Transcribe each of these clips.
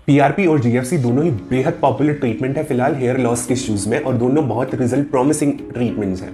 PRP और GFC दोनों ही बेहद पॉपुलर ट्रीटमेंट है फिलहाल हेयर लॉस के इश्यूज में, और दोनों बहुत रिजल्ट प्रॉमिसिंग ट्रीटमेंट्स हैं।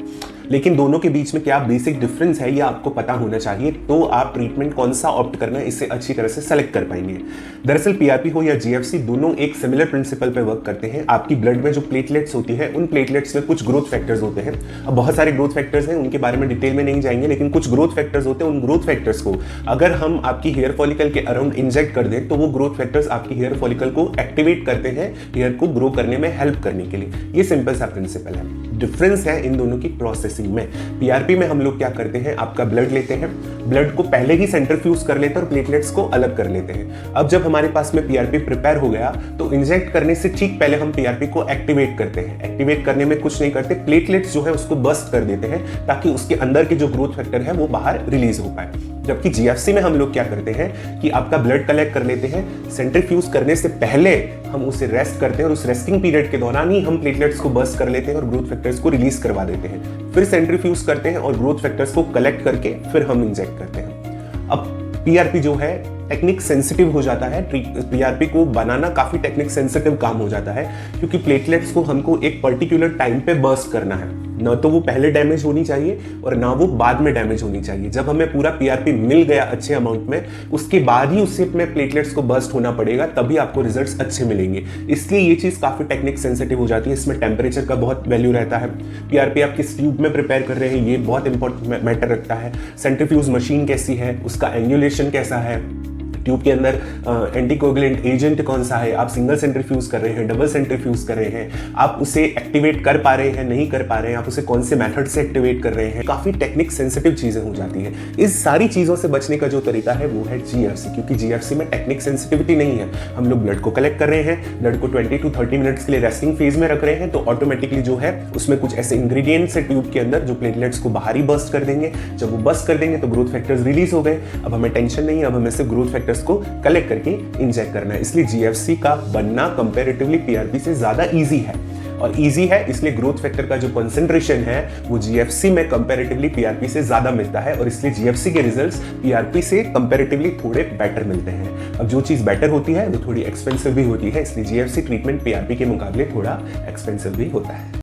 लेकिन दोनों के बीच में क्या बेसिक डिफरेंस है ये आपको पता होना चाहिए, तो आप ट्रीटमेंट कौन सा ऑप्ट करना है इससे अच्छी तरह से सेलेक्ट कर पाएंगे। दरअसल पीआरपी हो या जीएफसी दोनों एक सिमिलर प्रिंसिपल पे वर्क करते हैं। आपकी ब्लड में जो प्लेटलेट्स होती है उन प्लेटलेट्स में कुछ ग्रोथ फैक्टर्स होते हैं। अब बहुत सारे ग्रोथ फैक्टर्स हैं, उनके बारे में डिटेल में नहीं जाएंगे, लेकिन कुछ ग्रोथ फैक्टर्स होते हैं। उन ग्रोथ फैक्टर्स को अगर हम आपकी हेयर फॉलिकल के अराउंड इंजेक्ट कर दें तो वो ग्रोथ फैक्टर्स आपकी हेयर फॉलिकल को एक्टिवेट करते हैं हेयर को ग्रो करने में हेल्प करने के लिए। ये सिंपल सा प्रिंसिपल है। डिफरेंस है इन दोनों की प्रोसेसिंग में। पीआरपी में हम लोग क्या करते हैं, आपका ब्लड लेते हैं, ब्लड को पहले ही सेंट्रीफ्यूज कर लेते हैं और प्लेटलेट्स को अलग कर लेते हैं। अब जब हमारे पास में पीआरपी प्रिपेयर हो गया तो इंजेक्ट करने से ठीक पहले हम पीआरपी को एक्टिवेट करते हैं। एक्टिवेट करने में कुछ नहीं करते, प्लेटलेट्स जो है उसको बस्ट कर देते हैं ताकि उसके अंदर के जो ग्रोथ फैक्टर है वो बाहर रिलीज हो पाए। जबकि जीएफसी में हम लोग क्या करते हैं कि आपका ब्लड कलेक्ट कर लेते हैं, सेंट्रीफ्यूज करने से पहले हम उसे रेस्ट करते हैं और उस रेस्टिंग पीरियड के दौरान ही हम प्लेटलेट्स को बस्ट कर लेते हैं और ग्रोथ फैक्टर्स को रिलीज करवा देते हैं। फिर सेंट्रीफ्यूज करते हैं और ग्रोथ फैक्टर्स को कलेक्ट करके फिर हम इंजेक्ट करते हैं। अब पीआरपी जो है टेक्निक सेंसिटिव हो जाता है। पीआरपी को बनाना काफी टेक्निक सेंसिटिव काम हो जाता है, क्योंकि प्लेटलेट्स को हमको एक पर्टिकुलर टाइम पे बर्स्ट करना है। ना तो वो पहले डैमेज होनी चाहिए और ना वो बाद में डैमेज होनी चाहिए। जब हमें पूरा पीआरपी मिल गया अच्छे अमाउंट में, उसके बाद ही उससे में प्लेटलेट्स को बर्स्ट होना पड़ेगा, तभी आपको रिजल्ट्स अच्छे मिलेंगे। इसलिए ये चीज काफी टेक्निक सेंसिटिव हो जाती है। इसमें टेम्परेचर का बहुत वैल्यू रहता है। पीआरपी आप किस ट्यूब में प्रिपेयर कर रहे हैं ये बहुत इंपॉर्टेंट मैटर रखता है। सेंट्रीफ्यूज मशीन कैसी है, उसका एंगुलेशन कैसा है, ट्यूब के अंदर एंटीकोगुलेंट एजेंट कौन सा है, आप सिंगल सेंट्रीफ्यूज कर रहे हैं, डबल सेंट्रीफ्यूज कर रहे हैं, आप उसे एक्टिवेट कर पा रहे हैं, नहीं कर पा रहे हैं, आप उसे कौन से मेथड से एक्टिवेट कर रहे हैं, काफी टेक्निक सेंसिटिव चीजें हो जाती है। इस सारी चीजों से बचने का जो तरीका है वो है जीएफसी, क्योंकि जीएफसी में टेक्निक सेंसिटिविटी नहीं है। हम लोग ब्लड को कलेक्ट कर रहे हैं, ब्लड को 20 to 30 मिनट्स के लिए रेस्टिंग फेज में रख रहे हैं, तो ऑटोमेटिकली जो है उसमें कुछ ऐसे इंग्रेडिएंट्स है ट्यूब के अंदर जो प्लेटलेट्स को बाहर ही बस्ट कर देंगे। जब वो बस्ट कर देंगे तो ग्रोथ फैक्टर्स रिलीज हो गए। अब हमें टेंशन नहीं है, अब हमें सिर्फ ग्रोथ फैक्टर्स को कलेक्ट करके इंजेक्ट करना है। इसलिए जीएफसी का बनना कंपैरेटिवली पीआरपी से ज्यादा इजी है, और इजी है इसलिए ग्रोथ फैक्टर का जो कंसंट्रेशन है वो जीएफसी में कंपैरेटिवली पीआरपी से ज्यादा मिलता है, और इसलिए जीएफसी के रिजल्ट्स पीआरपी से कंपैरेटिवली थोड़े बेटर मिलते हैं। अब जो चीज बेटर होती है वो थोड़ी एक्सपेंसिव भी होती है, इसलिए जीएफसी ट्रीटमेंट पीआरपी के मुकाबले थोड़ा एक्सपेंसिव भी होता है।